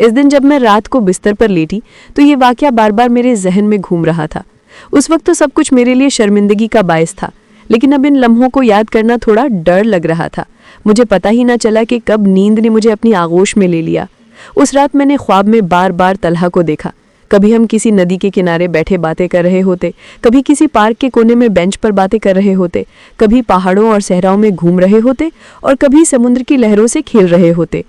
اس دن جب میں رات کو بستر پر لیٹی تو یہ واقعہ بار بار میرے ذہن میں گھوم رہا تھا۔ اس وقت تو سب کچھ میرے لیے شرمندگی کا باعث تھا، لیکن اب ان لمحوں کو یاد کرنا تھوڑا ڈر لگ رہا تھا۔ مجھے پتہ ہی نہ چلا کہ کب نیند نے مجھے اپنی آغوش میں لے لیا۔ اس رات میں نے خواب میں بار بار طلحہ کو دیکھا۔ کبھی ہم کسی ندی کے کنارے بیٹھے باتیں کر رہے ہوتے، کبھی کسی پارک کے کونے میں بینچ پر باتیں کر رہے ہوتے، کبھی پہاڑوں اور صحراؤں میں گھوم رہے ہوتے اور کبھی سمندر کی لہروں سے کھیل رہے ہوتے۔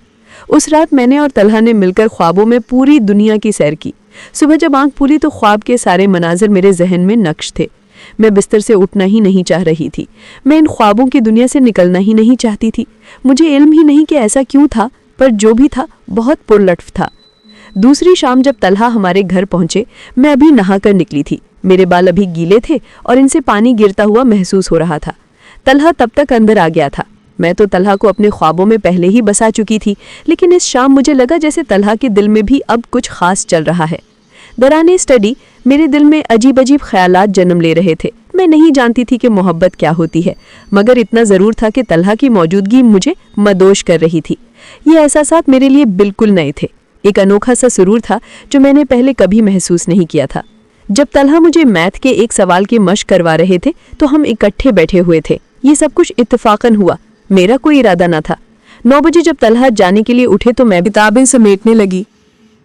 اس رات میں نے اور طلحہ نے مل کر خوابوں میں پوری دنیا کی سیر کی۔ صبح جب آنکھ کھلی تو خواب کے سارے مناظر میرے ذہن میں نقش تھے۔ میں بستر سے اٹھنا ہی نہیں چاہ رہی تھی۔ میں ان خوابوں کی دنیا سے نکلنا ہی نہیں چاہتی تھی۔ مجھے علم ہی نہیں کہ ایسا کیوں تھا، پر جو بھی تھا بہت پرلطف تھا۔ دوسری شام جب طلحہ ہمارے گھر پہنچے، میں ابھی نہا کر نکلی تھی۔ میرے بال ابھی گیلے تھے اور ان سے پانی گرتا ہوا محسوس ہو رہا تھا۔ طلحہ تب تک اندر آ گیا تھا۔ میں تو طلحہ کو اپنے خوابوں میں پہلے ہی بسا چکی تھی، لیکن اس شام مجھے لگا جیسے طلحہ کے دل میں بھی اب کچھ خاص چل رہا ہے۔ دوران اسٹڈی میرے دل میں عجیب عجیب خیالات جنم لے رہے تھے۔ میں نہیں جانتی تھی کہ محبت کیا ہوتی ہے، مگر اتنا ضرور تھا کہ طلحہ کی موجودگی مجھے مدوش کر رہی تھی۔ یہ احساسات میرے لیے بالکل نئے تھے۔ ایک انوکھا سا سرور تھا جو میں نے پہلے کبھی محسوس نہیں کیا تھا۔ جب طلحہ مجھے میتھ کے ایک سوال کی مشق کروا رہے تھے تو ہم اکٹھے بیٹھے ہوئے تھے۔ یہ سب کچھ اتفاقاً ہوا، میرا کوئی ارادہ نہ تھا۔ 9 بجے جب طلحہ جانے کے لیے اٹھے تو میں کتابیں سمیٹنے لگی۔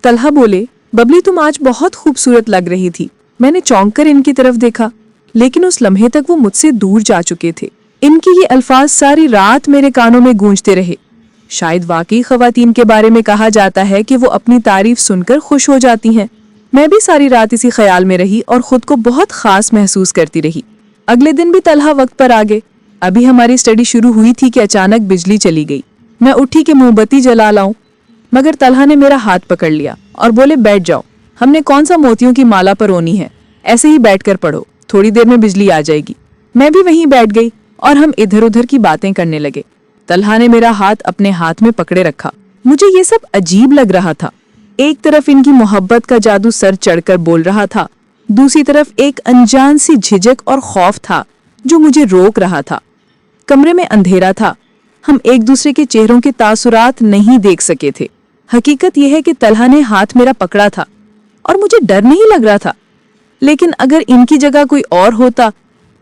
طلحہ بولے، ببلی تم آج بہت خوبصورت لگ رہی تھی۔ میں نے چونک کر ان کی طرف دیکھا، لیکن اس لمحے تک وہ مجھ سے دور جا چکے تھے۔ ان کی یہ الفاظ ساری رات میرے کانوں میں گونجتے رہے۔ شاید واقعی خواتین کے بارے میں کہا جاتا ہے کہ وہ اپنی تعریف سن کر خوش ہو جاتی ہیں۔ میں بھی ساری رات اسی خیال میں رہی اور خود کو بہت خاص محسوس کرتی رہی۔ اگلے دن بھی طلحہ وقت پر آ گئے۔ ابھی ہماری اسٹڈی شروع ہوئی تھی کہ اچانک بجلی چلی گئی۔ میں اٹھی کہ موم بتی جلا لاؤں، مگر طلحہ نے میرا ہاتھ پکڑ لیا اور بولے بیٹھ جاؤ، ہم نے کون سا موتیوں کی مالا پرونی ہے، ایسے ہی بیٹھ کر پڑھو، تھوڑی دیر میں بجلی آ جائے گی۔ میں بھی وہیں بیٹھ گئی اور ہم ادھر ادھر کی باتیں کرنے لگے۔ طلحہ نے میرا ہاتھ اپنے ہاتھ میں پکڑے رکھا۔ مجھے یہ سب عجیب لگ رہا تھا۔ ایک طرف ان کی محبت کا جادو سر چڑھ کر بول رہا تھا، دوسری طرف ایک انجان سی جھجک اور خوف تھا جو مجھے روک رہا تھا۔ کمرے میں اندھیرا تھا، ہم ایک دوسرے کے چہروں کے تاثرات نہیں دیکھ سکے تھے۔ حقیقت یہ ہے کہ طلحہ نے ہاتھ میرا پکڑا تھا اور مجھے ڈر نہیں لگ رہا تھا، لیکن اگر ان کی جگہ کوئی اور ہوتا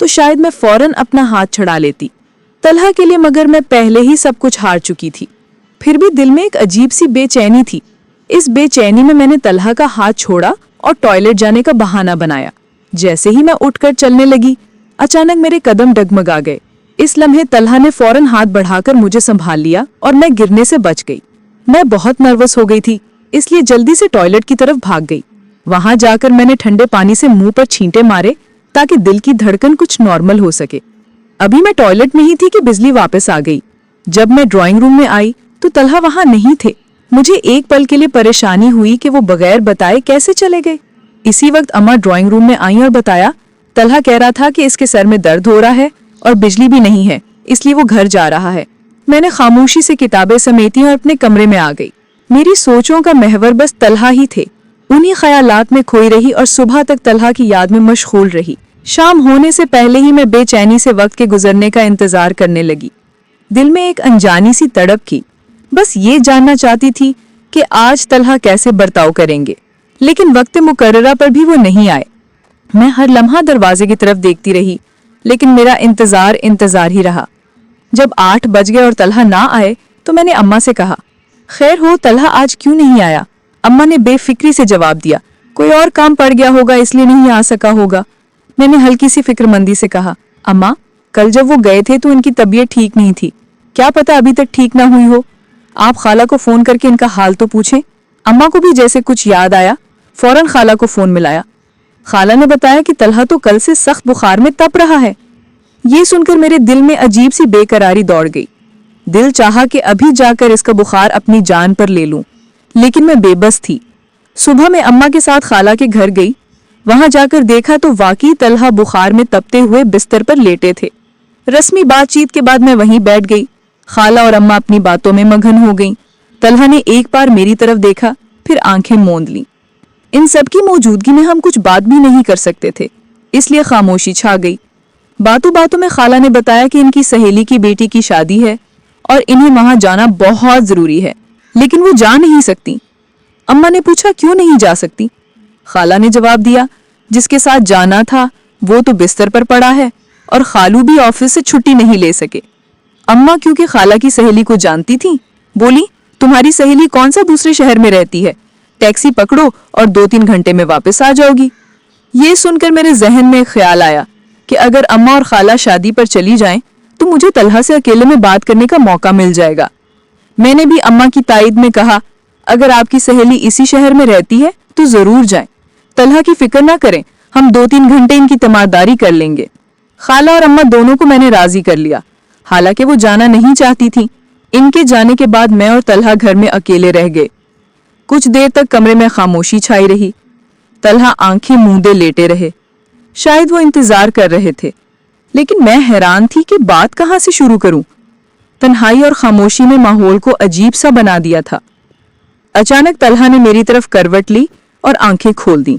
تو شاید میں فوراً اپنا ہاتھ چھڑا لیتی۔ طلحہ کے لیے مگر میں پہلے ہی سب کچھ ہار چکی تھی۔ پھر بھی دل میں ایک عجیب سی بے چینی تھی۔ اس بے چینی میں میں نے طلحہ کا ہاتھ چھوڑا اور ٹوائلٹ جانے کا بہانہ بنایا۔ جیسے ہی میں اٹھ کر چلنے لگی، اچانک میرے قدم ڈگمگا گئے۔ اس لمحے طلحہ نے فوراً ہاتھ بڑھا کر مجھے سنبھال لیا اور میں گرنے سے بچ گئی۔ میں بہت نروس ہو گئی تھی، اس لیے جلدی سے ٹوائلٹ کی طرف بھاگ گئی۔ وہاں جا کر میں نے ٹھنڈے پانی سے منہ پر چھینٹے مارے تاکہ دل کی دھڑکن کچھ نارمل ہو سکے۔ ابھی میں ٹوائلٹ میں ہی تھی کہ بجلی واپس آ گئی۔ جب میں ڈرائنگ روم میں آئی تو طلحہ وہاں نہیں تھے۔ مجھے ایک پل کے لیے پریشانی ہوئی کہ وہ بغیر بتائے کیسے چلے گئے۔ اسی وقت اماں ڈرائنگ روم میں آئیں اور بتایا، طلحہ کہہ رہا تھا کہ اس کے سر میں درد ہو رہا ہے اور بجلی بھی نہیں ہے، اس لیے وہ گھر جا رہا ہے۔ میں نے خاموشی سے کتابیں سمیٹی اور اپنے کمرے میں آ گئی۔ میری سوچوں کا محور بس طلحہ ہی تھے۔ انہی خیالات میں کھوئی رہی اور صبح تک طلحہ کی یاد میں مشغول رہی۔ شام ہونے سے پہلے ہی میں بے چینی سے وقت کے گزرنے کا انتظار کرنے لگی۔ دل میں ایک انجانی سی تڑپ کی، بس یہ جاننا چاہتی تھی کہ آج طلحہ کیسے برتاؤ کریں گے، لیکن وقت مقررہ پر بھی وہ نہیں آئے۔ میں ہر لمحہ دروازے کی طرف دیکھتی رہی، لیکن میرا انتظار ہی رہا۔ جب 8 بج گئے اور طلحہ نہ آئے تو میں نے اماں سے کہا، خیر ہو طلحہ آج کیوں نہیں آیا؟ اماں نے بے فکری سے جواب دیا، کوئی اور کام پڑ گیا ہوگا اس لیے نہیں آ سکا ہوگا۔ میں نے ہلکی سی فکر مندی سے کہا، اماں کل جب وہ گئے تھے تو ان کی طبیعت ٹھیک نہیں تھی، کیا پتا ابھی تک ٹھیک نہ ہوئی ہو، آپ خالہ کو فون کر کے ان کا حال تو پوچھیں۔ اماں کو بھی جیسے کچھ یاد آیا، فوراً خالہ کو فون ملایا۔ خالہ نے بتایا کہ طلحہ تو کل سے سخت بخار میں تپ رہا ہے۔ یہ سن کر میرے دل میں عجیب سی بے قراری دوڑ گئی۔ دل چاہا کہ ابھی جا کر اس کا بخار اپنی جان پر لے لوں، لیکن میں بے بس تھی۔ صبح میں اماں کے ساتھ خالہ کے گھر گئی، وہاں جا کر دیکھا تو واقعی طلحہ بخار میں تپتے ہوئے بستر پر لیٹے تھے۔ رسمی بات چیت کے بعد میں وہیں بیٹھ گئی۔ خالہ اور اماں اپنی باتوں میں مگن ہو گئیں۔ طلحہ نے ایک بار میری طرف دیکھا، پھر آنکھیں موند لیں۔ ان سب کی موجودگی میں ہم کچھ بات بھی نہیں کر سکتے تھے، اس لیے خاموشی چھا گئی۔ باتوں باتوں میں خالہ نے بتایا کہ ان کی سہیلی کی بیٹی کی شادی ہے اور انہیں وہاں جانا بہت ضروری ہے، لیکن وہ جا نہیں سکتی۔ اماں نے پوچھا کیوں نہیں جا سکتی؟ خالہ نے جواب دیا جس کے ساتھ جانا تھا وہ تو بستر پر پڑا ہے اور خالو بھی آفس سے چھٹی نہیں لے سکے۔ اماں کیونکہ خالہ کی سہیلی کو جانتی تھی بولی تمہاری سہیلی کون سا دوسرے شہر میں رہتی ہے، ٹیکسی پکڑو اور 2-3 گھنٹے میں واپس آ جاؤ گی۔ یہ سن کر میرے ذہن میں ایک خیال آیا کہ اگر اماں اور خالہ شادی پر چلی جائیں تو مجھے طلحہ سے اکیلے میں بات کرنے کا موقع مل جائے گا۔ میں نے بھی اماں کی تائید میں کہا اگر آپ کی سہیلی اسی شہر میں رہتی ہے تو ضرور جائیں، طلحہ کی فکر نہ کریں، ہم 2-3 گھنٹے ان کی تیمارداری کر لیں گے۔ خالہ اور اماں دونوں کو میں نے راضی کر لیا، حالانکہ وہ جانا نہیں چاہتی تھی۔ ان کے جانے کے بعد میں اور طلحہ گھر میں اکیلے رہ گئے۔ کچھ دیر تک کمرے میں خاموشی چھائی رہی۔ طلحہ آنکھیں موندے لیٹے رہے، شاید وہ انتظار کر رہے تھے، لیکن میں حیران تھی کہ بات کہاں سے شروع کروں۔ تنہائی اور خاموشی نے ماحول کو عجیب سا بنا دیا تھا۔ اچانک طلحہ نے میری طرف کروٹ لی اور آنکھیں کھول دیں۔